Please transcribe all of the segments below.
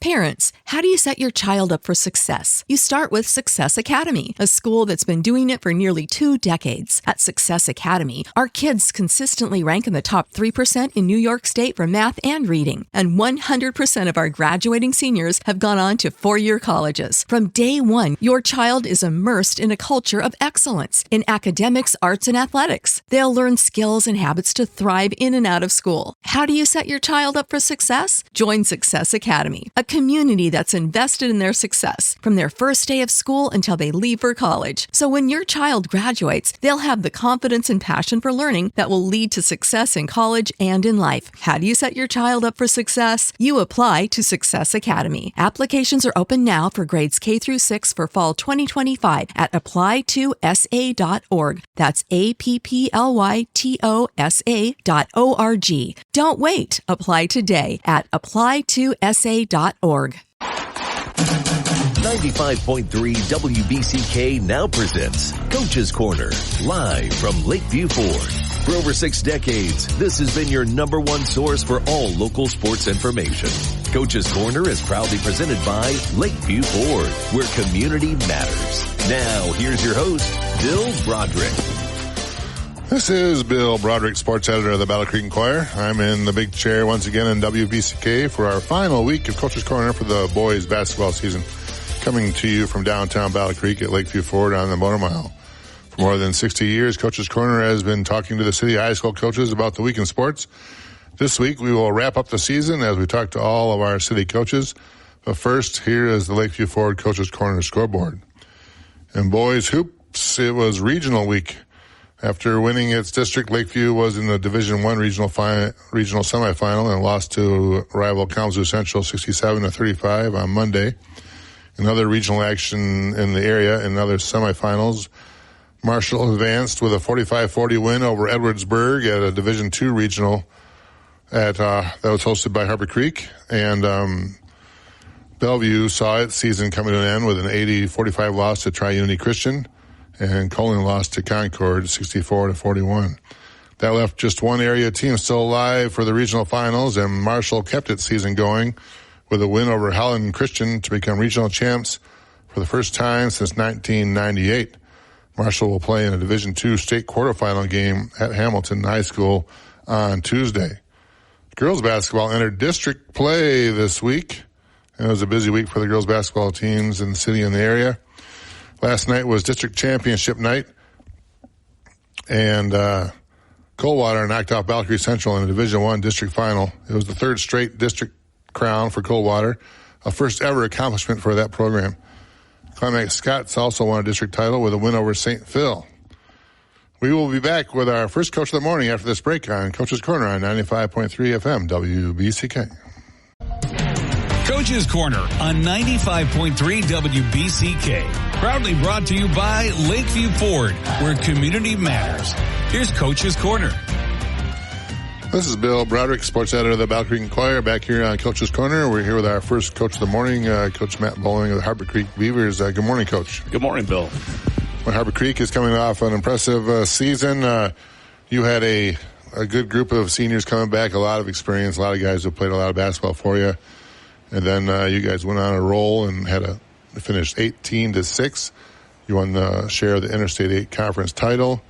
Parents, how do you set your child up for success? You start with Success Academy, a school that's been doing it for nearly 2 decades. At Success Academy, our kids consistently rank in the top 3% in New York State for math and reading, and 100% of our graduating seniors have gone on to 4-year colleges. From day one, your child is immersed in a culture of excellence in academics, arts, and athletics. They'll learn skills and habits to thrive in and out of school. How do you set your child up for success? Join Success Academy, a community that's invested in their success from their first day of school until they leave for college. So when your child graduates, they'll have the confidence and passion for learning that will lead to success in college and in life. How do you set your child up for success? You apply to Success Academy. Applications are open now for grades K through 6 for fall 2025 at applytosa.org. That's applytosa.org. Don't wait. Apply today at applytosa.org. 95.3 WBCK now presents Coach's Corner, live from Lakeview Ford. For over 6 decades, this has been your number one source for all local sports information. Coach's Corner is proudly presented by Lakeview Ford, where community matters. Now, here's your host, Bill Broderick. This is Bill Broderick, sports editor of the Battle Creek Enquirer. I'm in the big chair once again in WBCK for our final week of Coach's Corner for the boys basketball season, coming to you from downtown Battle Creek at Lakeview Ford on the Motor Mile. For more than 60 years, Coach's Corner has been talking to the city high school coaches about the week in sports. This week, we will wrap up the season as we talk to all of our city coaches. But first, here is the Lakeview Ford Coach's Corner scoreboard. In boys hoops, it was regional week. After winning its district, Lakeview was in the Division I regional semifinal and lost to rival Kalamazoo Central 67-35 on Monday. In other regional action in the area, in other semifinals, Marshall advanced with a 45-40 win over Edwardsburg at a Division II regional that was hosted by Harbor Creek. And Bellevue saw its season coming to an end with an 80-45 loss to Tri-Unity Christian. And Colin lost to Concord 64-41. That left just one area team still alive for the regional finals, and Marshall kept its season going with a win over Howland Christian to become regional champs for the first time since 1998. Marshall will play in a Division II state quarterfinal game at Hamilton High School on Tuesday. Girls basketball entered district play this week, and it was a busy week for the girls basketball teams in the city and the area. Last night was district championship night, and Coldwater knocked off Battle Creek Central in a Division I district final. It was the third straight district crown for Coldwater, a first ever accomplishment for that program. Climax Scots also won a district title with a win over St. Phil. We will be back with our first Coach of the Morning after this break on Coach's Corner on 95.3 FM WBCK. Coach's Corner on 95.3 WBCK. Proudly brought to you by Lakeview Ford, where community matters. Here's Coach's Corner. This is Bill Broderick, sports editor of the Battle Creek Enquirer, back here on Coach's Corner. We're here with our first Coach of the Morning, Coach Matt Bowling of the Harbor Creek Beavers. Good morning, Coach. Good morning, Bill. Well, Harbor Creek is coming off an impressive season. You had a good group of seniors coming back, a lot of experience, a lot of guys who played a lot of basketball for you. And then you guys went on a roll and finished 18-6. You won the share of the Interstate 8 Conference title.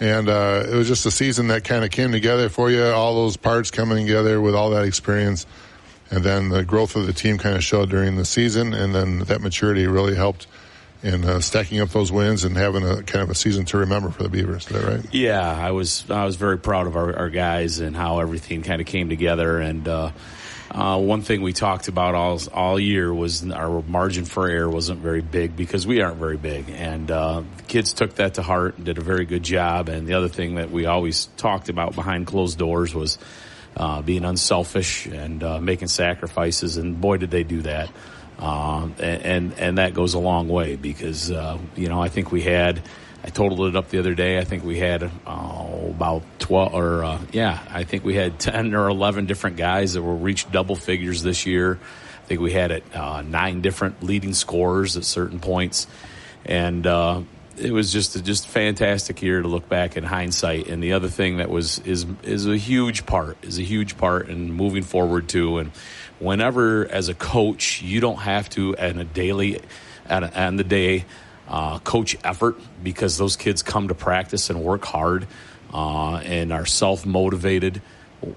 And it was just a season that kind of came together for you, all those parts coming together with all that experience. And then the growth of the team kind of showed during the season, and then that maturity really helped in stacking up those wins and having a kind of a season to remember for the Beavers. Is that right? Yeah, I was very proud of our guys and how everything kind of came together. And one thing we talked about all year was our margin for error wasn't very big because we aren't very big. And the kids took that to heart and did a very good job. And the other thing that we always talked about behind closed doors was being unselfish and making sacrifices. And boy, did they do that. And that goes a long way because, I think we had, I totaled it up the other day. I think we had about 12 I think we had 10 or 11 different guys that will reach double figures this year. I think we had 9 different leading scorers at certain points. And it was just a fantastic year to look back in hindsight. And the other thing that is a huge part in moving forward too. And whenever, as a coach, you don't have to, at the day, coach effort, because those kids come to practice and work hard and are self-motivated.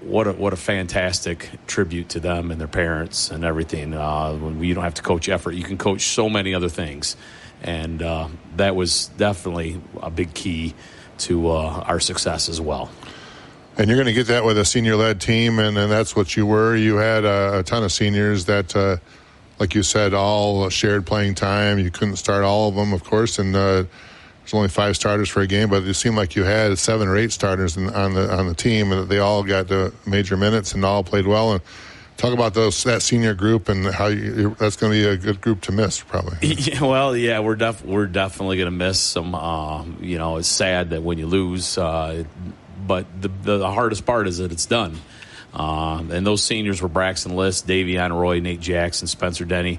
What a fantastic tribute to them and their parents and everything. When you don't have to coach effort, you can coach so many other things. And that was definitely a big key to our success as well. And you're going to get that with a senior-led team, and that's what you were. You had a ton of seniors that, like you said, all shared playing time. You couldn't start all of them, of course, and there's only 5 starters for a game, but it seemed like you had 7 or 8 starters on the team, and they all got the major minutes and all played well. And talk about that senior group and how that's going to be a good group to miss, probably. Yeah, well, yeah, we're definitely going to miss some. It's sad that when you lose. But the hardest part is that it's done. And those seniors were Braxton List, Davion Roy, Nate Jackson, Spencer Denny,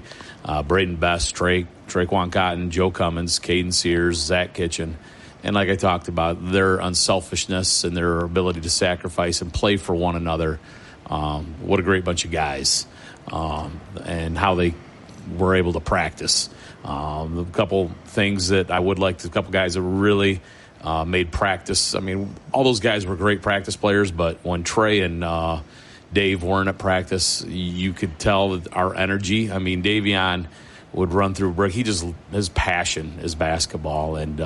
Braden Best, Traquan Cotton, Joe Cummins, Caden Sears, Zach Kitchen. And like I talked about, their unselfishness and their ability to sacrifice and play for one another. What a great bunch of guys. And how they were able to practice. A couple things that I would like to, a couple guys that really made practice. I mean, all those guys were great practice players, but when Trey and Dave weren't at practice, you could tell that our energy. I mean, Davion would run through brick. His passion is basketball, and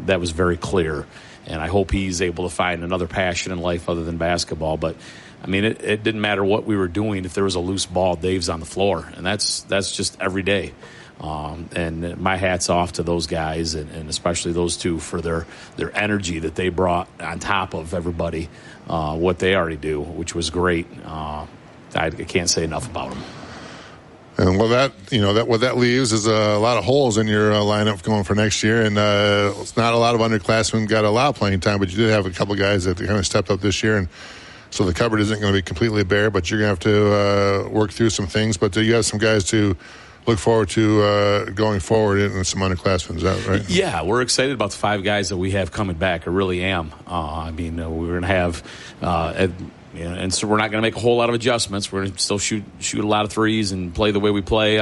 that was very clear. And I hope he's able to find another passion in life other than basketball. But I mean, it didn't matter what we were doing. If there was a loose ball, Dave's on the floor, and that's just every day. And my hat's off to those guys, and especially those two for their energy that they brought on top of everybody, what they already do, which was great. I can't say enough about them. And what that leaves is a lot of holes in your lineup going for next year. And it's not a lot of underclassmen got a lot of playing time, but you did have a couple of guys that kind of stepped up this year. And so the cupboard isn't going to be completely bare, but you're going to have to work through some things. But you got some guys to look forward to going forward in some underclassmen. Is that right? Yeah, we're excited about the 5 guys that we have coming back. I really am. We're going to have and so we're not going to make a whole lot of adjustments. We're going to still shoot a lot of threes and play the way we play.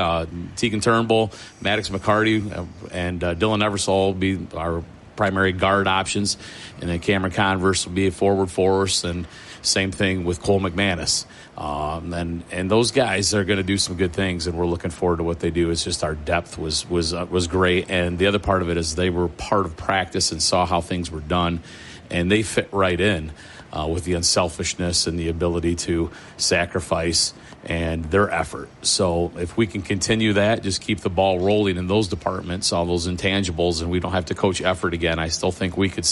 Tegan Turnbull, Maddox McCarty, and Dylan Eversole will be our primary guard options. And then Cameron Converse will be a forward for us, and same thing with Cole McManus. And those guys are going to do some good things, and we're looking forward to what they do. It's just our depth was great, and the other part of it is they were part of practice and saw how things were done, and they fit right in with the unselfishness and the ability to sacrifice and their effort. So if we can continue that, just keep the ball rolling in those departments, all those intangibles, and we don't have to coach effort again, I still think we could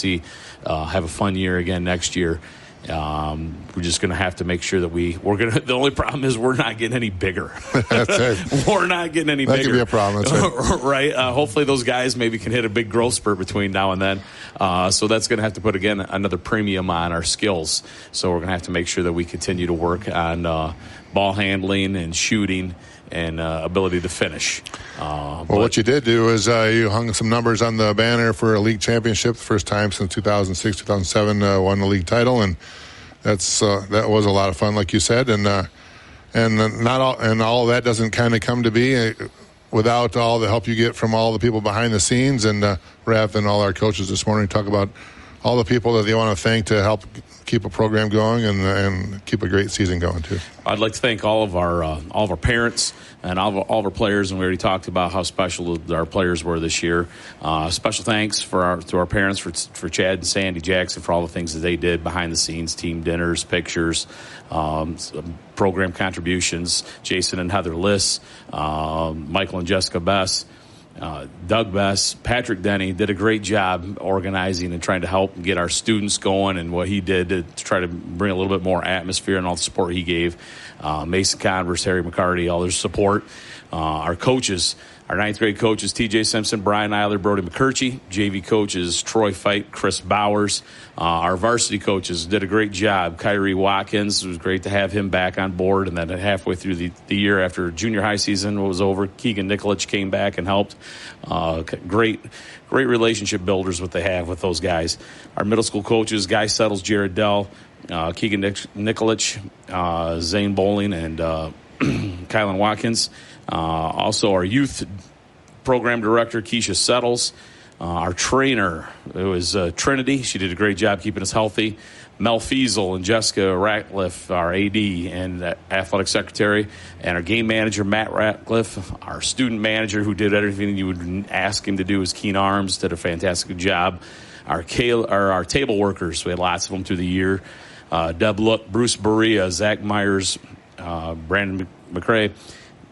have a fun year again next year. We're just going to have to make sure that the only problem is we're not getting any bigger. That's it. We're not getting any bigger. That could be a problem. That's right. Right. Hopefully those guys maybe can hit a big growth spurt between now and then. So that's going to have to put, again, another premium on our skills. So we're going to have to make sure that we continue to work on ball handling and shooting and ability to finish. What you did do is you hung some numbers on the banner for a league championship, the first time since 2006, 2007, won the league title, and that was a lot of fun, like you said, and all of that doesn't kind of come to be without all the help you get from all the people behind the scenes. And Rav and all our coaches this morning talk about all the people that they want to thank to help keep a program going and keep a great season going too. I'd like to thank all of our parents and all of our players, and we already talked about how special our players were this year. Special thanks to our parents, for Chad and Sandy Jackson, for all the things that they did behind the scenes, team dinners, pictures, program contributions, Jason and Heather Liss, Michael and Jessica Bess, Doug Bess, Patrick Denny did a great job organizing and trying to help get our students going, and what he did to try to bring a little bit more atmosphere and all the support he gave. Mason Converse, Harry McCarty, all their support. Our coaches, our 9th grade coaches, TJ Simpson, Brian Eiler, Brody McCurchie. JV coaches, Troy Fite, Chris Bowers. Our varsity coaches did a great job. Kyrie Watkins, it was great to have him back on board. And then halfway through the year after junior high season was over, Keegan Nikolic came back and helped. Great relationship builders what they have with those guys. Our middle school coaches, Guy Settles, Jared Dell, Keegan Nikolic, Zane Bowling, and Kylan Watkins. Also our youth program director, Keisha Settles. Our trainer, it was Trinity. She did a great job keeping us healthy. Mel Fiesel and Jessica Ratcliffe, our AD and athletic secretary, and our game manager, Matt Ratcliffe, our student manager, who did everything you would ask him to do, is Keen Arms, did a fantastic job. Our table workers, we had lots of them through the year. Deb Look, Bruce Berea, Zach Myers, Brandon McCrae,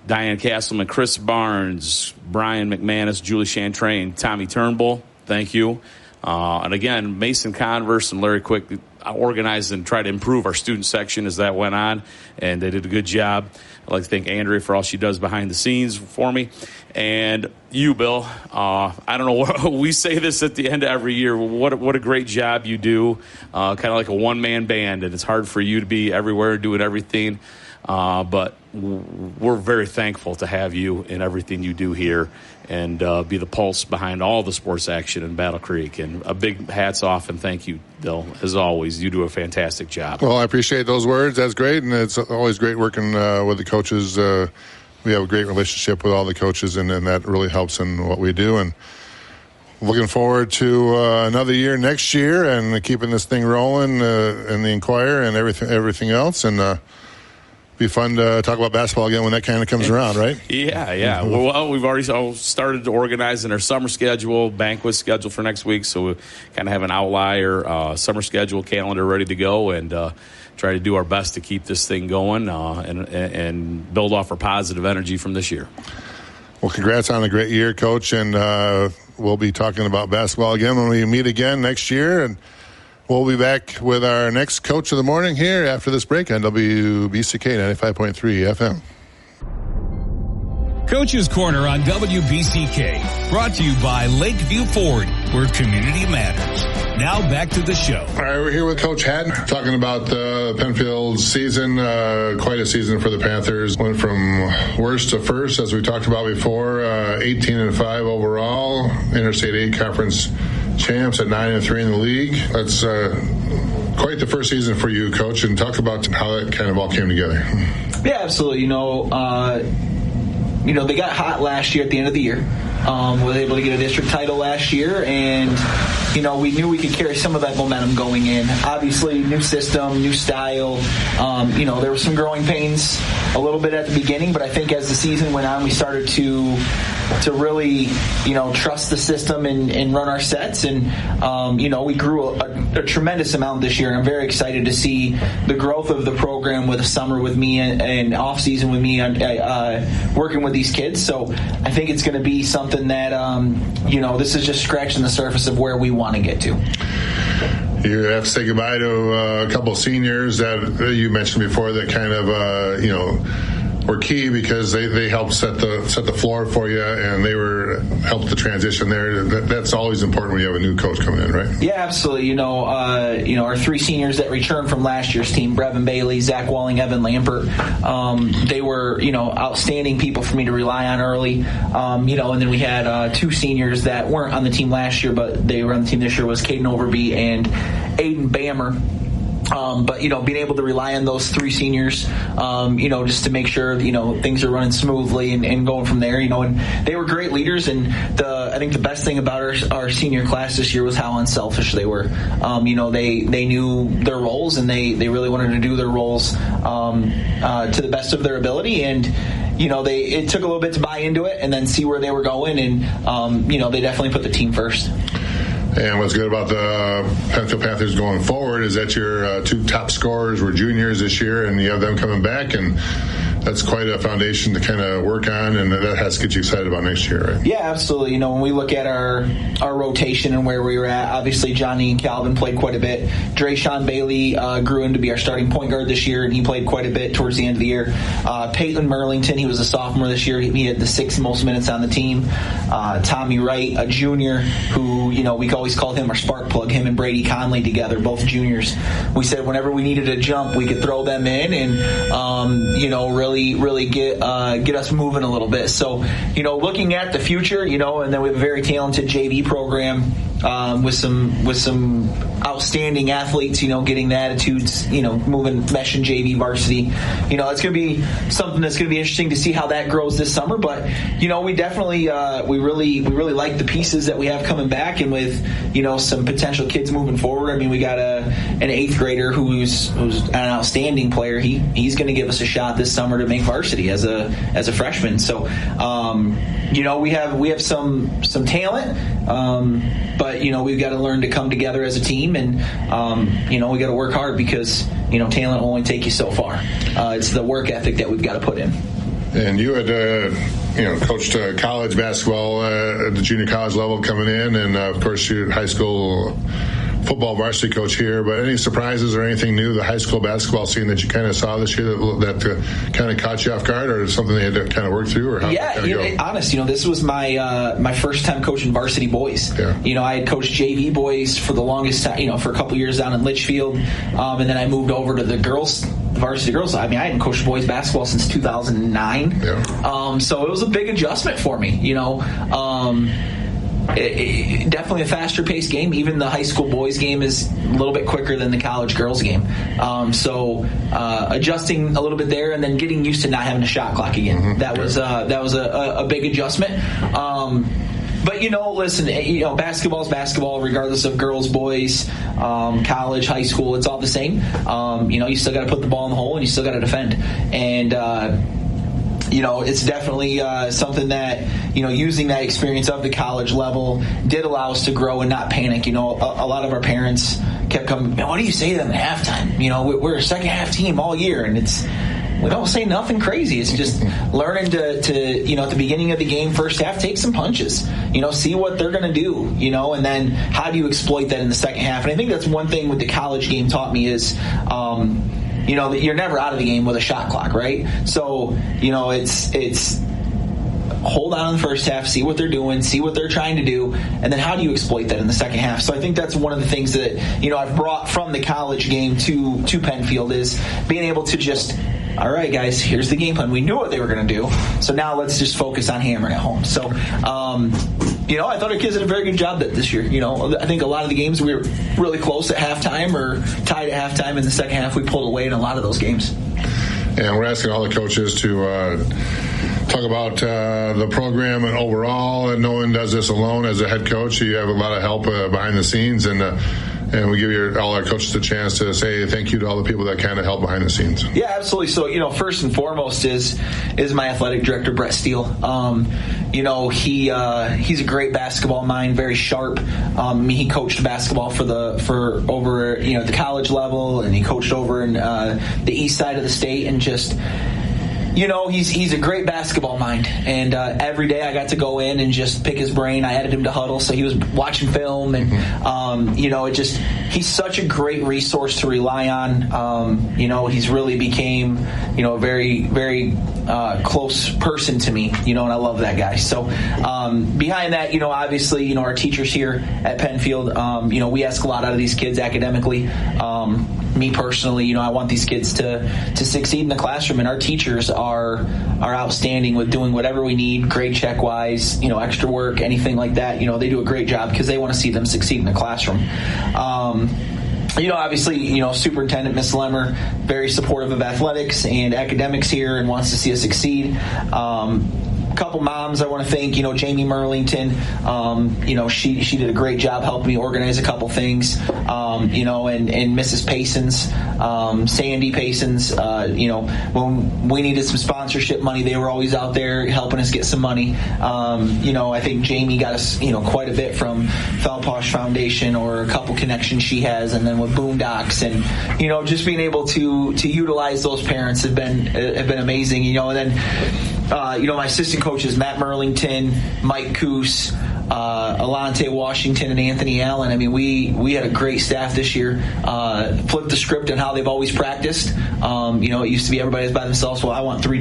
Diane Castleman, Chris Barnes, Brian McManus, Julie Chantrain, Tommy Turnbull, thank you. And again, Mason Converse and Larry Quick organized and tried to improve our student section as that went on, and they did a good job. I'd like to thank Andrea for all she does behind the scenes for me. And you, Bill, I don't know, we say this at the end of every year, what a great job you do, kind of like a one-man band, and it's hard for you to be everywhere doing everything. But we're very thankful to have you in everything you do here and be the pulse behind all the sports action in Battle Creek. And a big hats off and thank you, Bill. As always, you do a fantastic job. Well, I appreciate those words. That's great, and it's always great working with the coaches. We have a great relationship with all the coaches, and that really helps in what we do. And looking forward to another year next year and keeping this thing rolling in the Enquirer and everything else. And be fun to talk about basketball again when that kind of comes around, right? Yeah. Well, we've already started to organize in our summer schedule, banquet schedule for next week, so we kind of have an outlier summer schedule calendar ready to go, and try to do our best to keep this thing going and build off our positive energy from this year. Well, congrats on a great year, Coach, and we'll be talking about basketball again when we meet again next year, and we'll be back with our next Coach of the Morning here after this break on WBCK 95.3 FM. Coach's Corner on WBCK, brought to you by Lakeview Ford, where community matters. Now back to the show. All right, we're here with Coach Haddon talking about Penfield's season. Quite a season for the Panthers. Went from worst to first, as we talked about before. 18-5 overall. Interstate 8 conference champs at 9-3 in the league. That's quite the first season for you, Coach, and talk about how that kind of all came together. Yeah, absolutely. They got hot last year at the end of the year. Was able to get a district title last year, and we knew we could carry some of that momentum going in. Obviously, new system, new style. There were some growing pains a little bit at the beginning, but I think as the season went on, we started to really, trust the system and run our sets. And, we grew a tremendous amount this year. And I'm very excited to see the growth of the program with the summer with me and off season with me working with these kids. So I think it's going to be something that, this is just scratching the surface of where we want to get to. You have to say goodbye to a couple of seniors that you mentioned before that kind of, were key because they helped set the floor for you, and they helped the transition there. That's always important when you have a new coach coming in, right? Yeah, absolutely. Our three seniors that returned from last year's team, Brevin Bailey, Zach Walling, Evan Lampert, they were, outstanding people for me to rely on early. And then we had two seniors that weren't on the team last year, but they were on the team this year, was Caden Overby and Aiden Bammer. But being able to rely on those three seniors, just to make sure, things are running smoothly and going from there, and they were great leaders. And I think the best thing about our senior class this year was how unselfish they were. They knew their roles, and they really wanted to do their roles, to the best of their ability. And, it took a little bit to buy into it and then see where they were going. And, they definitely put the team first. And what's good about the Penfield Panthers going forward is that your two top scorers were juniors this year, and you have them coming back, and that's quite a foundation to kind of work on, and that has to get you excited about next year, right? Yeah, absolutely. When we look at our rotation and where we were at, obviously Johnny and Calvin played quite a bit. Drayshawn Bailey grew into be our starting point guard this year, and he played quite a bit towards the end of the year. Peyton Merlington, he was a sophomore this year. He had the sixth most minutes on the team. Tommy Wright, a junior, who, we always called him our spark plug, him and Brady Conley together, both juniors. We said whenever we needed a jump, we could throw them in and, really get us moving a little bit. So, looking at the future, and then we have a very talented JV program. with some outstanding athletes, getting the attitudes, moving mesh and JV varsity. It's going to be something that's going to be interesting to see how that grows this summer. But, we definitely, we really like the pieces that we have coming back, and with, some potential kids moving forward. I mean, we got an 8th grader who's an outstanding player. He's going to give us a shot this summer to make varsity as a freshman. So, we have some talent, but we've got to learn to come together as a team, and we got to work hard, because talent will only take you so far. It's the work ethic that we've got to put in. And you had coached college basketball at the junior college level coming in, and of course you're high school football varsity coach here. But any surprises or anything new, the high school basketball scene that you kind of saw this year that kind of caught you off guard, or something they had to kind of work through? Or how honest, this was my first time coaching varsity boys. Yeah. I had coached JV boys for the longest time, for a couple years down in Litchfield, and then I moved over to the varsity girls. I mean, I hadn't coached boys basketball since 2009. Yeah. So it was a big adjustment for me, definitely a faster paced game. Even the high school boys game is a little bit quicker than the college girls game. So adjusting a little bit there, and then getting used to not having a shot clock again. Mm-hmm. That was a big adjustment. But, listen, basketball's basketball, regardless of girls, boys, college, high school, it's all the same. You still got to put the ball in the hole, and you still got to defend. And, it's definitely something that, using that experience of the college level did allow us to grow and not panic. A lot of our parents kept coming, what do you say to them at halftime? We're a second half team all year, and we don't say nothing crazy. It's just learning to at the beginning of the game, first half, take some punches, see what they're going to do, and then how do you exploit that in the second half? And I think that's one thing with the college game taught me is, you're never out of the game with a shot clock, right? So, it's hold on in the first half, see what they're doing, see what they're trying to do, and then how do you exploit that in the second half? So I think that's one of the things that, I've brought from the college game to Penfield, is being able to just, all right, guys, here's the game plan. We knew what they were going to do, so now let's just focus on hammering it home. So, I thought our kids did a very good job this year. I think a lot of the games we were really close at halftime or tied at halftime. In the second half, we pulled away in a lot of those games. And we're asking all the coaches to talk about the program and overall, and no one does this alone. As a head coach, you have a lot of help behind the scenes, and we give all our coaches a chance to say thank you to all the people that kind of help behind the scenes. Yeah, absolutely. So, first and foremost is my athletic director, Brett Steele. He's a great basketball mind, very sharp. He coached basketball for over the college level, and he coached over in the east side of the state, and just. He's a great basketball mind, and every day I got to go in and just pick his brain. I added him to huddle, so he was watching film, and he's such a great resource to rely on. He's really became a very, very close person to me, and I love that guy. So behind that, obviously, our teachers here at Penfield, we ask a lot out of these kids academically. Me personally, I want these kids to succeed in the classroom, and our teachers are outstanding with doing whatever we need, grade check wise, extra work, anything like that. They do a great job because they want to see them succeed in the classroom. Obviously, Superintendent Miss Lemmer, very supportive of athletics and academics here, and wants to see us succeed. Couple moms I want to thank, Jamie Merlington, she did a great job helping me organize a couple things, and Mrs. Paysons, Sandy Paysons, when we needed some sponsorship money, they were always out there helping us get some money. I think Jamie got us, quite a bit from Falposh Foundation, or a couple connections she has, and then with Boondocks, and, just being able to utilize those parents have been amazing, and then, my assistant coaches, Matt Merlington, Mike Coos, Alante Washington, and Anthony Allen. I mean, we had a great staff this year. Flipped the script on how they've always practiced. It used to be everybody's by themselves. Well, I want three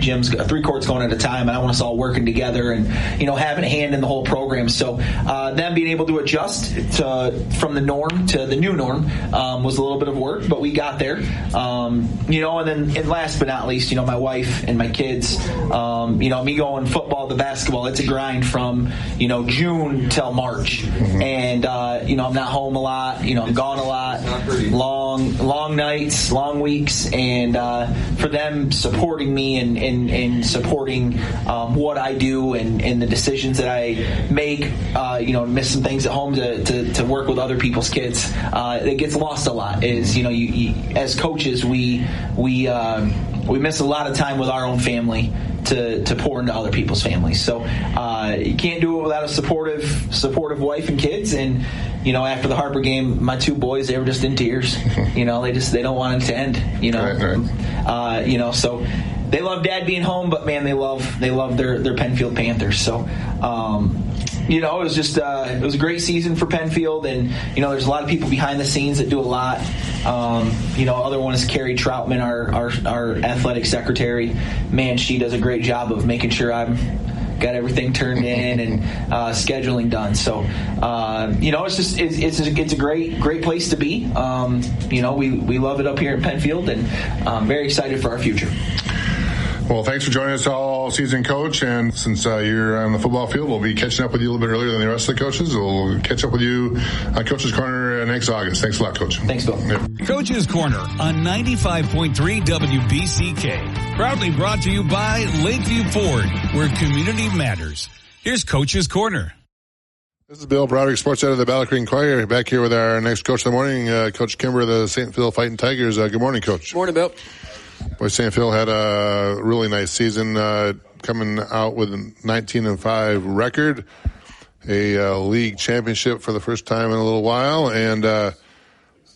courts going at a time, and I want us all working together and, having a hand in the whole program. So them being able to adjust from the norm to the new norm was a little bit of work, but we got there. And last but not least, my wife and my kids, me going football to basketball, it's a grind from, June June until March, and I'm not home a lot. I'm gone a lot, long nights, long weeks, and for them supporting me and supporting what I do and the decisions that I make, miss some things at home to work with other people's kids. It gets lost a lot. Is you as coaches we miss a lot of time with our own family to pour into other people's families. So you can't do it without a supportive wife and kids. And after the Harper game, my two boys, they were just in tears. They don't want it to end. Right. So they love Dad being home, but man, they love their Penfield Panthers. So. It was just it was a great season for Penfield, and there's a lot of people behind the scenes that do a lot. Other one is Carrie Troutman, our athletic secretary. Man, she does a great job of making sure I'm got everything turned in and scheduling done. So it's a great place to be. We love it up here at Penfield, and I'm very excited for our future. Well, thanks for joining us all season, Coach. And since you're on the football field, we'll be catching up with you a little bit earlier than the rest of the coaches. We'll catch up with you on Coach's Corner next August. Thanks a lot, Coach. Thanks, Bill. Yep. Coach's Corner on 95.3 WBCK. Proudly brought to you by Lakeview Ford, where community matters. Here's Coach's Corner. This is Bill Broderick, sports editor of the Battle Creek Enquirer, back here with our next coach of the morning, Coach Kimber of the St. Phil Fighting Tigers. Good morning, Coach. Morning, Bill. Boy, St. Phil had a really nice season, coming out with a 19-5 record, a league championship for the first time in a little while, and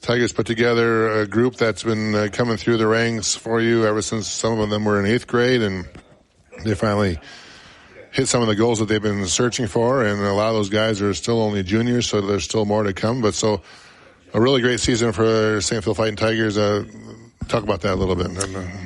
Tigers put together a group that's been coming through the ranks for you ever since some of them were in 8th grade, and they finally hit some of the goals that they've been searching for, and a lot of those guys are still only juniors, so there's still more to come. But so a really great season for St. Phil Fighting Tigers. Talk about that a little bit.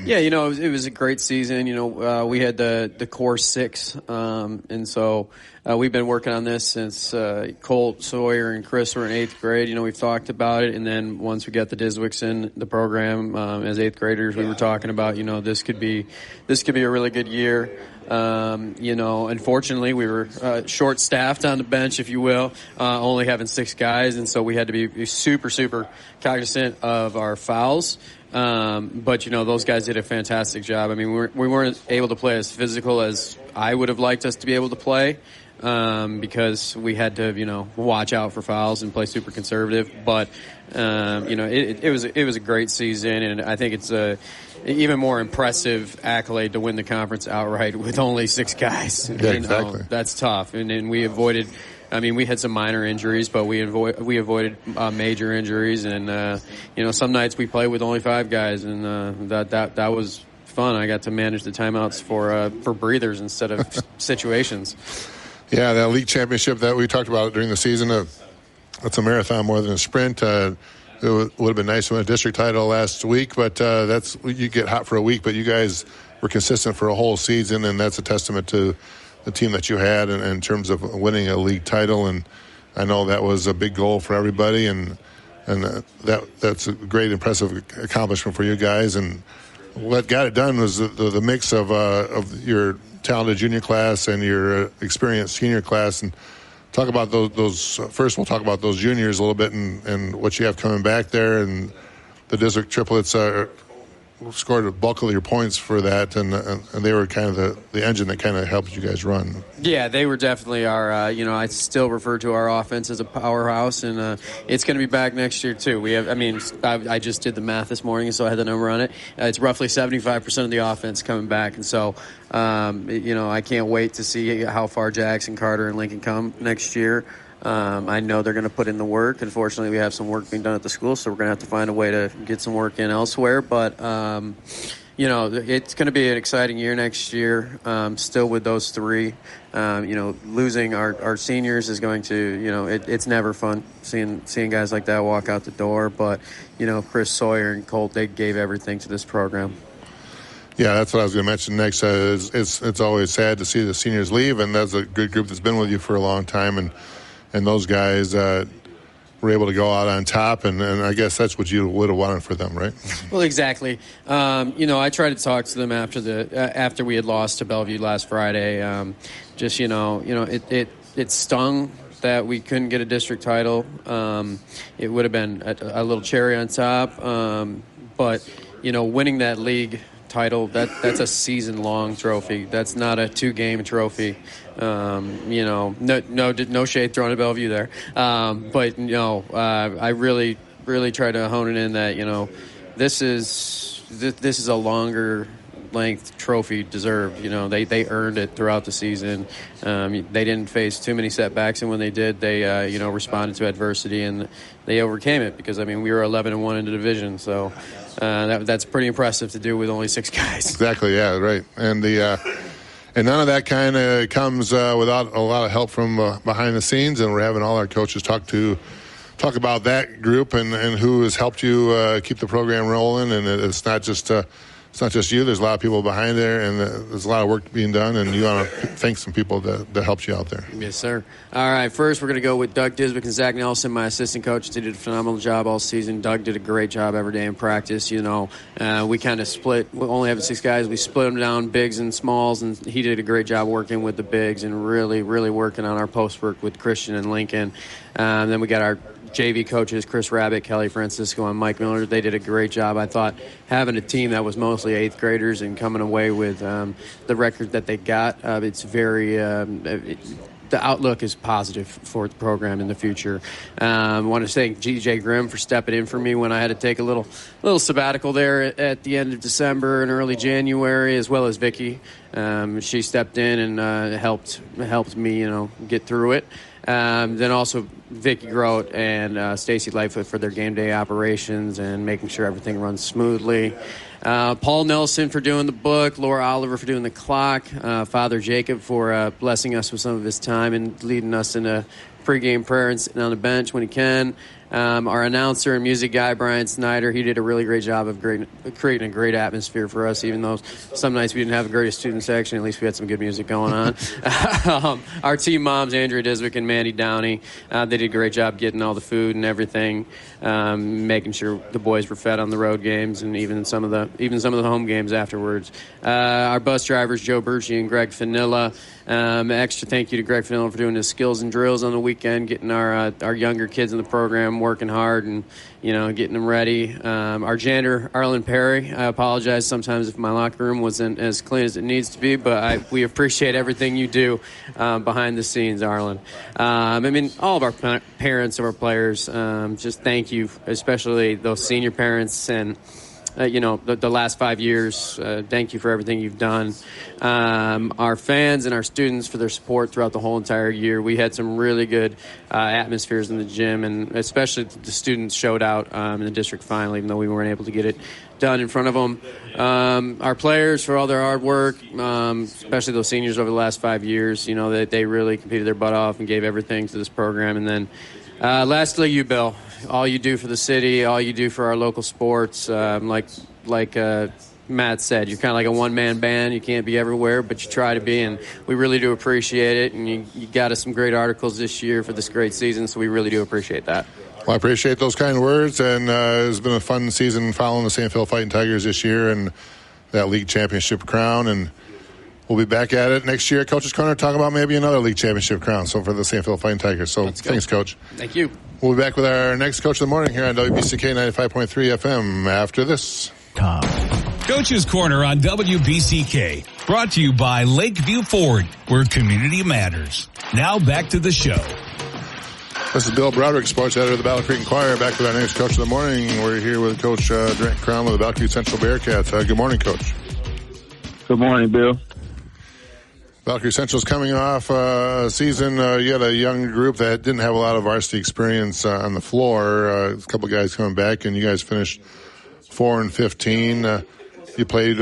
Yeah, it was a great season. We had the core 6, and so we've been working on this since Colt, Sawyer, and Chris were in 8th grade. We've talked about it, and then once we got the Diswicks in the program as 8th graders, we were talking about this could be a really good year. Unfortunately, we were short-staffed on the bench, if you will, only having 6 guys, and so we had to be super, super cognizant of our fouls. But those guys did a fantastic job. I mean, we weren't able to play as physical as I would have liked us to be able to play, because we had to, watch out for fouls and play super conservative. But, it was a great season, and I think it's a even more impressive accolade to win the conference outright with only 6 guys. Yeah, exactly. That's tough. And we avoided, we had some minor injuries, but we avoided major injuries. And, some nights we played with only 5 guys, and that was fun. I got to manage the timeouts for breathers instead of situations. Yeah, that league championship that we talked about during the season, it's a marathon more than a sprint. It would have been nice to win a district title last week, but you get hot for a week, but you guys were consistent for a whole season, and that's a testament to the team that you had in terms of winning a league title. And I know that was a big goal for everybody, and that's a great, impressive accomplishment for you guys. And what got it done was the mix of your talented junior class and your experienced senior class. And talk about those. First, we'll talk about those juniors a little bit and what you have coming back there. And the district triplets scored a bulk of your points for that, and they were kind of the engine that kind of helped you guys run. Yeah, they were definitely our, I still refer to our offense as a powerhouse, and it's going to be back next year too. We have, I just did the math this morning, so I had the number on it. It's roughly 75% of the offense coming back, and so, I can't wait to see how far Jackson, Carter, and Lincoln come next year. I know they're going to put in the work. Unfortunately, we have some work being done at the school, so we're going to have to find a way to get some work in elsewhere. But, it's going to be an exciting year next year, still with those 3. Losing our seniors is going to, it's never fun seeing guys like that walk out the door. But, Chris, Sawyer, and Colt, they gave everything to this program. Yeah, that's what I was going to mention next. It's always sad to see the seniors leave, and that's a good group that's been with you for a long time. And those guys were able to go out on top, and I guess that's what you would have wanted for them, right? Well, exactly. I tried to talk to them after we had lost to Bellevue last Friday. it stung that we couldn't get a district title. It would have been a little cherry on top. But, winning that league title, that's a season-long trophy. That's not a 2-game trophy. No shade thrown at Bellevue there. But I really, really try to hone it in that, this is a longer length trophy deserved. They earned it throughout the season. They didn't face too many setbacks, and when they did, they responded to adversity and they overcame it because we were 11-1 in the division. So that's pretty impressive to do with only 6 guys. Exactly. Yeah. Right. And and none of that kind of comes without a lot of help from behind the scenes. And we're having all our coaches talk about that group and who has helped you keep the program rolling. And it's not just you. There's a lot of people behind there, and there's a lot of work being done, and you want to thank some people that helped you out there. Yes, sir. All right, first we're going to go with Doug Disbick and Zach Nelson, my assistant coach. They did a phenomenal job all season. Doug did a great job every day in practice. We kind of split. We only have 6 guys. We split them down, bigs and smalls, and he did a great job working with the bigs and really, really working on our post work with Christian and Lincoln. Then we got our JV coaches, Chris Rabbit, Kelly Francisco, and Mike Miller. They did a great job. I thought having a team that was mostly 8th graders and coming away with the record that they got, it's very the outlook is positive for the program in the future. I want to thank G.J. Grimm for stepping in for me when I had to take a little sabbatical there at the end of December and early January, as well as Vicky. She stepped in and helped me, get through it. Then also Vicky Grote and Stacy Lightfoot for their game day operations and making sure everything runs smoothly. Paul Nelson for doing the book, Laura Oliver for doing the clock, Father Jacob for blessing us with some of his time and leading us in a pregame prayer and sitting on the bench when he can. Our announcer and music guy, Brian Snyder, he did a really great job of creating a great atmosphere for us, even though some nights we didn't have the greatest student section. At least we had some good music going on. Our team moms, Andrea Diswick and Mandy Downey, they did a great job getting all the food and everything, making sure the boys were fed on the road games and even some of the home games afterwards. Our bus drivers, Joe Berchi and Greg Fanilla. Extra thank you to Greg Fanilla for doing his skills and drills on the weekend, getting our younger kids in the program working hard and getting them ready. Our janitor, Arlen Perry, I apologize sometimes if my locker room wasn't as clean as it needs to be, but we appreciate everything you do behind the scenes, Arlen. All of our parents of our players, just thank you, especially those senior parents and the last 5 years. Thank you for everything you've done. Our fans and our students for their support throughout the whole entire year. We had some really good atmospheres in the gym, and especially the students showed out in the district final, even though we weren't able to get it done in front of them. Our players for all their hard work, especially those seniors over the last 5 years. They really competed their butt off and gave everything to this program. And then lastly, you, Bill. All you do for the city, all you do for our local sports. Like Matt said, you're kind of like a one-man band. You can't be everywhere, but you try to be, and we really do appreciate it. And you got us some great articles this year for this great season, so we really do appreciate that. Well, I appreciate those kind words, and it's been a fun season following the St. Phil Fighting Tigers this year and that league championship crown. And we'll be back at it next year at Coach's Corner, talking about maybe another league championship crown. So for the St. Phil Fighting Tigers. So thanks, Coach. Thank you. We'll be back with our next Coach of the Morning here on WBCK 95.3 FM after this. Coach's Corner on WBCK, brought to you by Lakeview Ford, where community matters. Now back to the show. This is Bill Broderick, sports editor of the Battle Creek Enquirer, back with our next Coach of the Morning. We're here with Coach Drake Crown with the Lakeview Central Bearcats. Good morning, Coach. Good morning, Bill. Lakeview Central's coming off a season. You had a young group that didn't have a lot of varsity experience on the floor. A couple guys coming back, and you guys finished 4-15. You played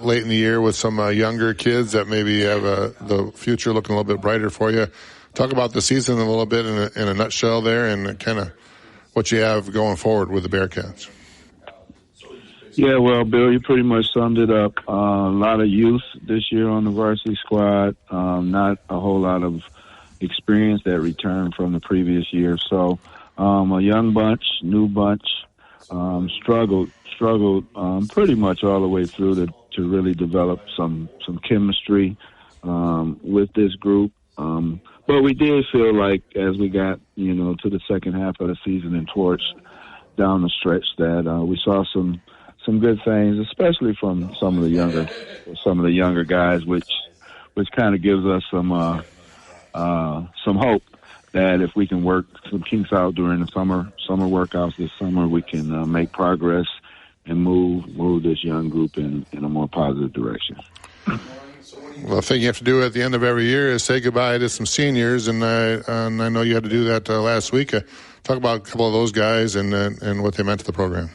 late in the year with some younger kids that maybe have the future looking a little bit brighter for you. Talk about the season a little bit in a nutshell there, and kind of what you have going forward with the Bearcats. Yeah, well, Bill, you pretty much summed it up. A lot of youth this year on the varsity squad, not a whole lot of experience that returned from the previous year. So a young bunch, new bunch, struggled pretty much all the way through to really develop some chemistry with this group. But we did feel like as we got, to the second half of the season and towards down the stretch that we saw some good things, especially from some of the younger guys, which kind of gives us some hope that if we can work some kinks out during the summer workouts this summer, we can make progress and move this young group in a more positive direction. Well, the thing you have to do at the end of every year is say goodbye to some seniors, and I know you had to do that last week. Talk about a couple of those guys and what they meant to the program.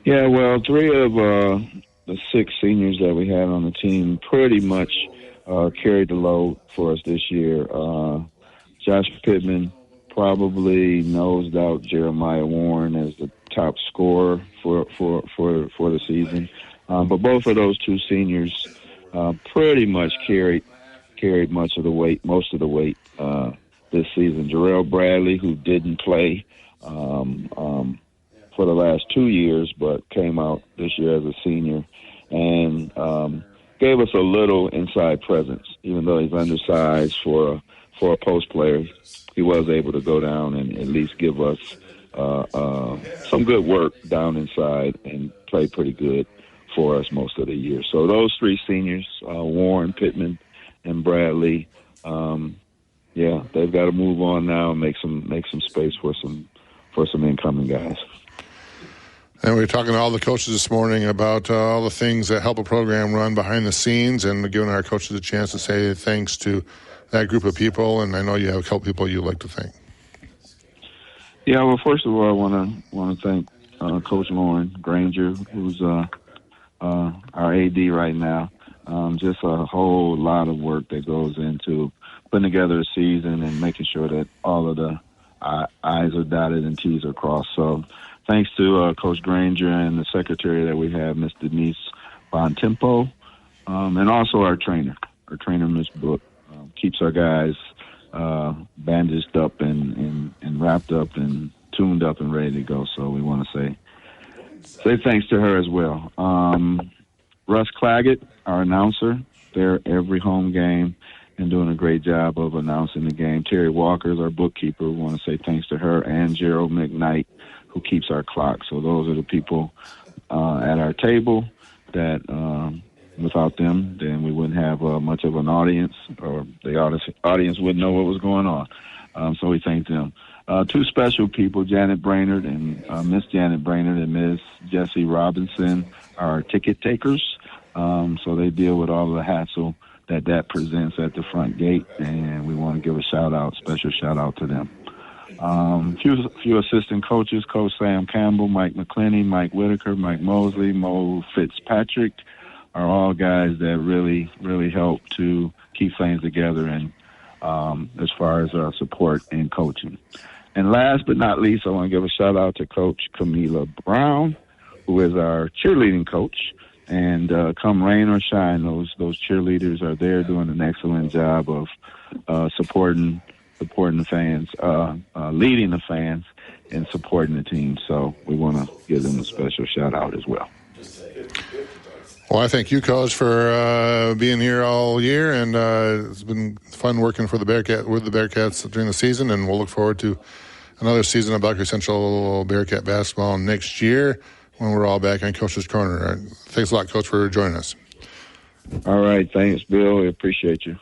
Yeah, well, 3 of the 6 seniors that we had on the team pretty much carried the load for us this year. Josh Pittman probably nosed out Jeremiah Warren as the top scorer for the season. But both of those 2 seniors pretty much carried most of the weight this season. Jarrell Bradley, who didn't play for the last 2 years, but came out this year as a senior and gave us a little inside presence. Even though he's undersized for a post player, he was able to go down and at least give us some good work down inside and play pretty good for us most of the year. So those 3 seniors, Warren, Pittman, and Bradley, they've got to move on now and make some space for some incoming guys. And we were talking to all the coaches this morning about all the things that help a program run behind the scenes, and giving our coaches a chance to say thanks to that group of people. And I know you have a couple people you like to thank. Yeah, well, first of all, I want to thank Coach Lauren Granger, who's our AD right now. Just a whole lot of work that goes into putting together a season and making sure that all of the I's are dotted and T's are crossed. So thanks to Coach Granger and the secretary that we have, Ms. Denise Bontempo, and also our trainer, Ms. Book, keeps our guys bandaged up and wrapped up and tuned up and ready to go. So we want to say thanks to her as well. Russ Claggett, our announcer, there every home game and doing a great job of announcing the game. Terry Walker is our bookkeeper. We want to say thanks to her, and Gerald McKnight, who keeps our clock. So those are the people at our table that without them, then we wouldn't have much of an audience, or the audience wouldn't know what was going on. So we thank them. 2 special people, Janet Brainerd and Miss Janet Brainerd and Miss Jessie Robinson, are ticket takers. So they deal with all the hassle that presents at the front gate, and we want to give a special shout out to them. Few assistant coaches, Coach Sam Campbell, Mike McClenny, Mike Whitaker, Mike Mosley, Mo Fitzpatrick, are all guys that really, really help to keep things together and as far as our support and coaching. And last but not least, I want to give a shout out to Coach Camila Brown, who is our cheerleading coach. And come rain or shine, those cheerleaders are there doing an excellent job of supporting the fans, leading the fans, and supporting the team. So we want to give them a special shout out as well. Well, I thank you, Coach, for being here all year, and it's been fun working with the Bearcats during the season, and we'll look forward to another season of Belcrest Central Bearcat basketball next year when we're all back on Coach's Corner. Thanks a lot, Coach, for joining us. All right. Thanks, Bill. I appreciate you.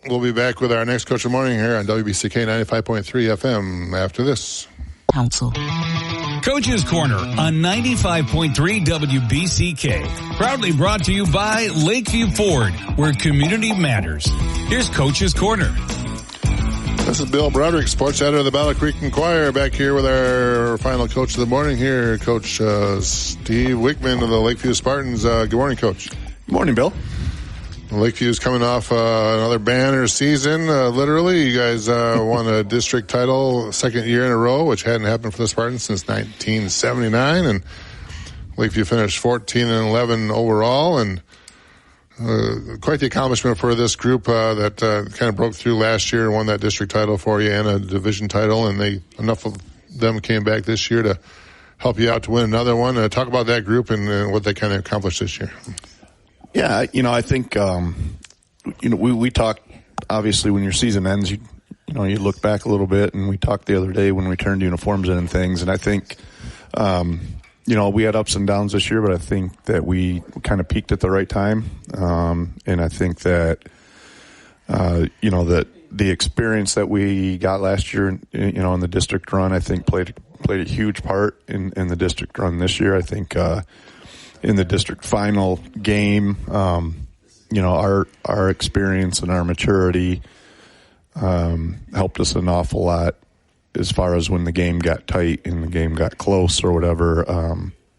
We'll be back with our next Coach of the Morning here on WBCK 95.3 FM after this. Council. Coach's Corner on 95.3 WBCK. Proudly brought to you by Lakeview Ford, where community matters. Here's Coach's Corner. This is Bill Broderick, sports editor of the Battle Creek Enquirer, back here with our final coach of the morning here, Coach Steve Wickman of the Lakeview Spartans. Good morning, Coach. Good morning, Bill. Lakeview's coming off another banner season, literally. You guys won a district title second year in a row, which hadn't happened for the Spartans since 1979. And Lakeview finished 14-11 overall, and quite the accomplishment for this group that kind of broke through last year and won that district title for you and a division title. And enough of them came back this year to help you out to win another one. Talk about that group and what they kind of accomplished this year. Yeah, I think, we talked obviously when your season ends, you look back a little bit, and we talked the other day when we turned uniforms in and things, and I think, we had ups and downs this year, but I think that we kind of peaked at the right time. And I think that, that the experience that we got last year, in the district run, I think played a huge part in the district run this year. I think, in the district final game, our experience and our maturity, helped us an awful lot as far as when the game got tight and the game got close or whatever.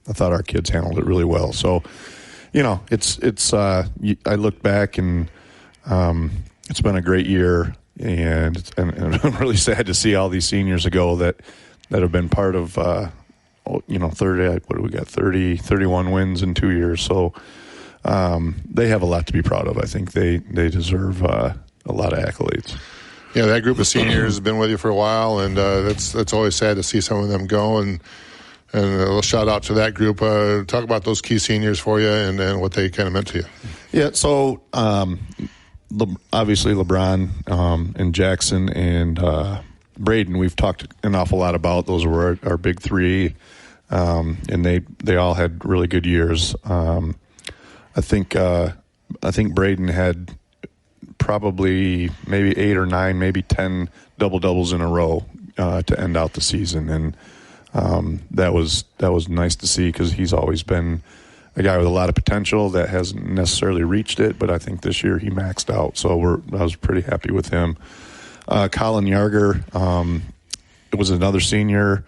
I thought our kids handled it really well. So, I look back and, it's been a great year, and I'm really sad to see all these seniors go that have been part of, 31 wins in 2 years. So, they have a lot to be proud of. I think they deserve, a lot of accolades. Yeah, that group of seniors has been with you for a while, and that's always sad to see some of them go. And a little shout out to that group. Talk about those key seniors for you and what they kind of meant to you. Yeah, so obviously LeBron and Jackson and Braden, we've talked an awful lot about. Those were our big three, and they all had really good years. I think Braden had probably maybe 8 or 9, maybe 10 double-doubles in a row to end out the season. And that was nice to see, because he's always been a guy with a lot of potential that hasn't necessarily reached it, but I think this year he maxed out. So I was pretty happy with him. Colin Yarger was another senior.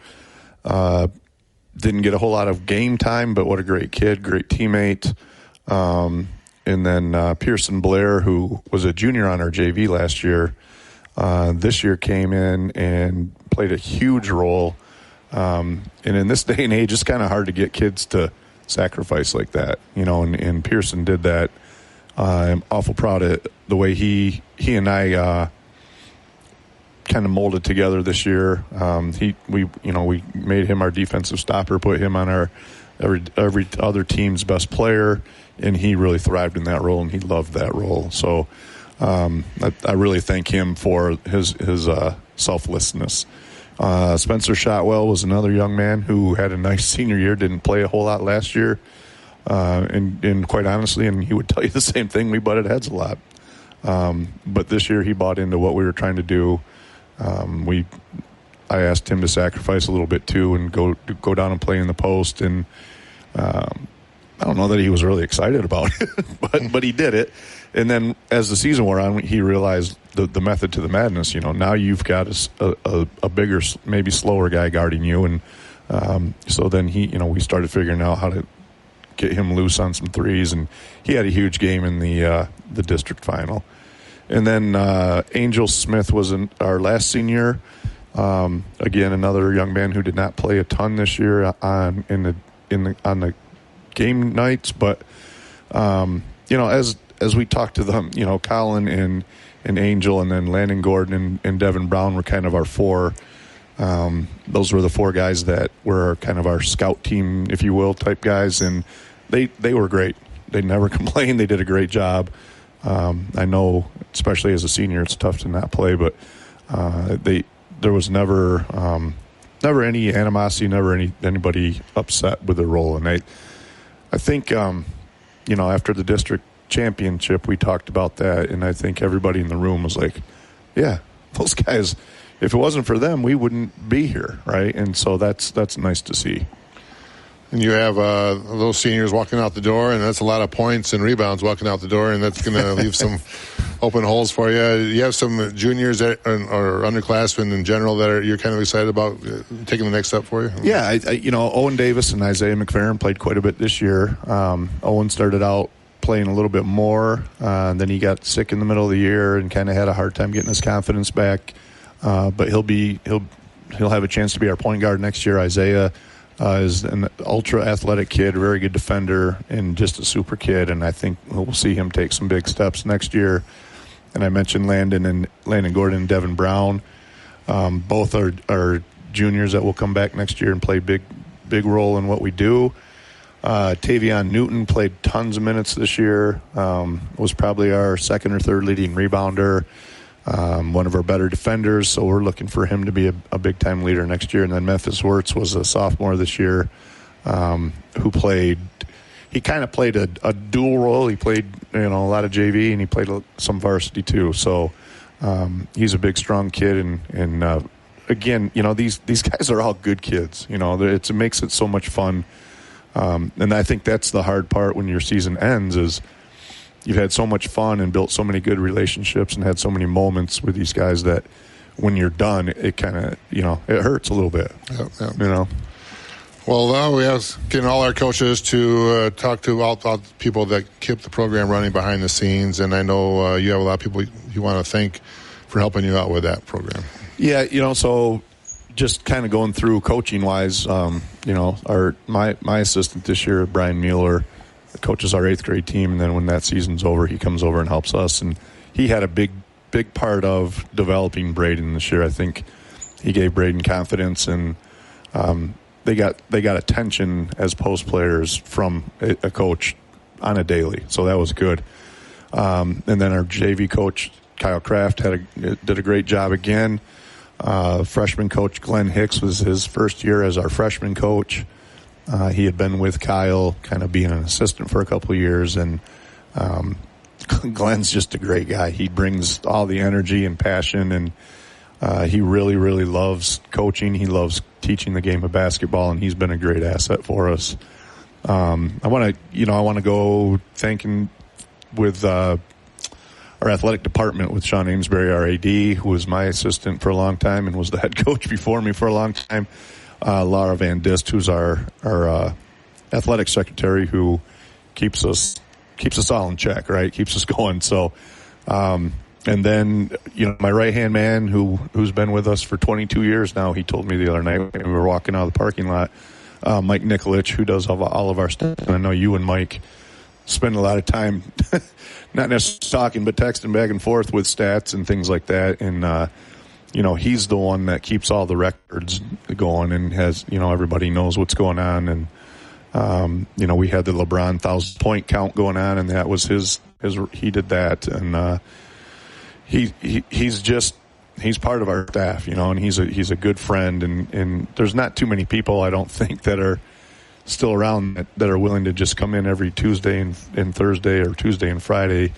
Didn't get a whole lot of game time, but what a great kid, great teammate. And then Pearson Blair, who was a junior on our JV last year, this year came in and played a huge role. And in this day and age, it's kind of hard to get kids to sacrifice like that, and Pearson did that. I'm awful proud of the way he and I kind of molded together this year. We made him our defensive stopper, put him on our every other team's best player, and he really thrived in that role, and he loved that role. So I really thank him for his selflessness. Spencer Shotwell was another young man who had a nice senior year, didn't play a whole lot last year, and quite honestly, and he would tell you the same thing, we butted heads a lot. But this year he bought into what we were trying to do. I asked him to sacrifice a little bit too and go down and play in the post, and I don't know that he was really excited about it, but he did it. And then as the season wore on, he realized the method to the madness. Now you've got a bigger, maybe slower guy guarding you, and so then we started figuring out how to get him loose on some threes, and he had a huge game in the district final. And then Angel Smith was our last senior. Again, another young man who did not play a ton this year on the game nights, but as we talked to them, Colin and Angel, and then Landon Gordon and Devin Brown were kind of our four. Those were the four guys that were kind of our scout team, if you will, type guys, and they were great. They never complained. They did a great job. I know, especially as a senior, it's tough to not play, but there was never any animosity, never anybody upset with their role, and I think after the district championship, we talked about that, and I think everybody in the room was like, yeah, those guys, if it wasn't for them, we wouldn't be here, right? And so that's nice to see. And you have those seniors walking out the door, and that's a lot of points and rebounds walking out the door, and that's going to leave some open holes for you. You have some juniors or underclassmen in general that you're kind of excited about taking the next step for you? Yeah, Owen Davis and Isaiah McFerrin played quite a bit this year. Owen started out playing a little bit more, then he got sick in the middle of the year and kind of had a hard time getting his confidence back. But he'll have a chance to be our point guard next year. Isaiah is an ultra-athletic kid, very good defender, and just a super kid, and I think we'll see him take some big steps next year. And I mentioned Landon Gordon and Devin Brown. Both are juniors that will come back next year and play big role in what we do. Tavion Newton played tons of minutes this year. Was probably our second or third leading rebounder. One of our better defenders, so we're looking for him to be a big-time leader next year. And then Memphis Wirtz was a sophomore this year, who played. He kind of played a dual role. He played a lot of JV, and he played some varsity too. So he's a big, strong kid, and again, these guys are all good kids. It makes it so much fun, and I think that's the hard part when your season ends is. You've had so much fun and built so many good relationships and had so many moments with these guys that when you're done, it kind of, it hurts a little bit. Yep. Well, we have getting all our coaches to talk to all the people that keep the program running behind the scenes. And I know you have a lot of people you want to thank for helping you out with that program. Yeah, so just kind of going through coaching-wise, my assistant this year, Brian Mueller, coaches our 8th grade team, and then when that season's over, he comes over and helps us. And he had a big part of developing Braden this year. I think he gave Braden confidence, and they got attention as post players from a coach on a daily, so that was good. And then our JV coach Kyle Kraft did a great job again. Freshman coach Glenn Hicks was his first year as our freshman coach. He had been with Kyle, kind of being an assistant for a couple of years, and Glenn's just a great guy. He brings all the energy and passion, and he really, really loves coaching. He loves teaching the game of basketball, and he's been a great asset for us. I want to go thanking with our athletic department with Sean Amesbury, our AD, who was my assistant for a long time and was the head coach before me for a long time. Laura Van Dist, who's our athletic secretary, who keeps us all in check, right? Keeps us going. So, and then my right hand man, who's been with us for 22 years now. He told me the other night when we were walking out of the parking lot, Mike Nikolic, who does all of our stuff. And I know you and Mike spend a lot of time, not necessarily talking, but texting back and forth with stats and things like that. And he's the one that keeps all the records going and has, everybody knows what's going on. And, we had the LeBron 1,000-point count going on, and that was he did that. And, he's part of our staff, and he's a good friend. And there's not too many people, I don't think, that are still around that are willing to just come in every Tuesday and Thursday or Tuesday and Friday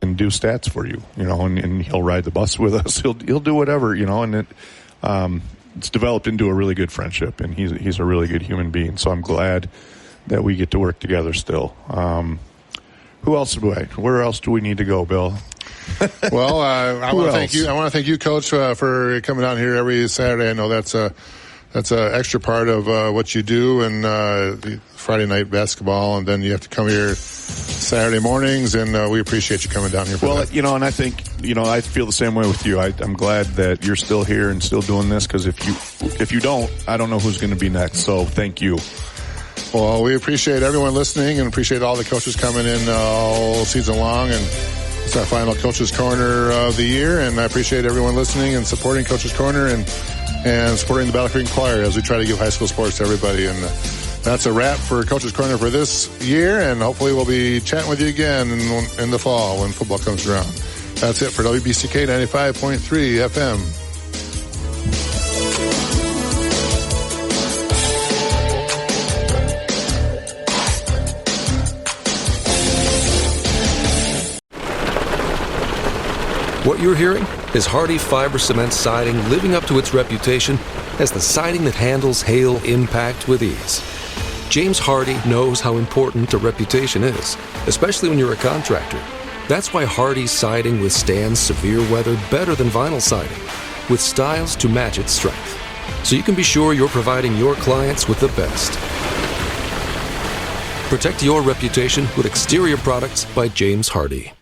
and do stats for you, and he'll ride the bus with us. He'll do whatever, and it's developed into a really good friendship, and he's a really good human being. So I'm glad that we get to work together still. Where else do we need to go, Bill? Well, I want to thank you. I want to thank you, Coach, for coming down here every Saturday. I know that's an extra part of what you do, and the Friday night basketball, and then you have to come here Saturday mornings, and we appreciate you coming down here for that. And I think, I feel the same way with you. I'm glad that you're still here and still doing this, because if you don't, I don't know who's going to be next. So thank you. Well, we appreciate everyone listening and appreciate all the coaches coming in all season long, and it's our final Coaches Corner of the year, and I appreciate everyone listening and supporting Coaches Corner and supporting the Battle Creek Enquirer as we try to give high school sports to everybody. And that's a wrap for Coaches Corner for this year, and hopefully we'll be chatting with you again in the fall when football comes around. That's it for WBCK 95.3 FM. What you're hearing is Hardie Fiber Cement Siding living up to its reputation as the siding that handles hail impact with ease. James Hardie knows how important a reputation is, especially when you're a contractor. That's why Hardie Siding withstands severe weather better than vinyl siding, with styles to match its strength. So you can be sure you're providing your clients with the best. Protect your reputation with exterior products by James Hardie.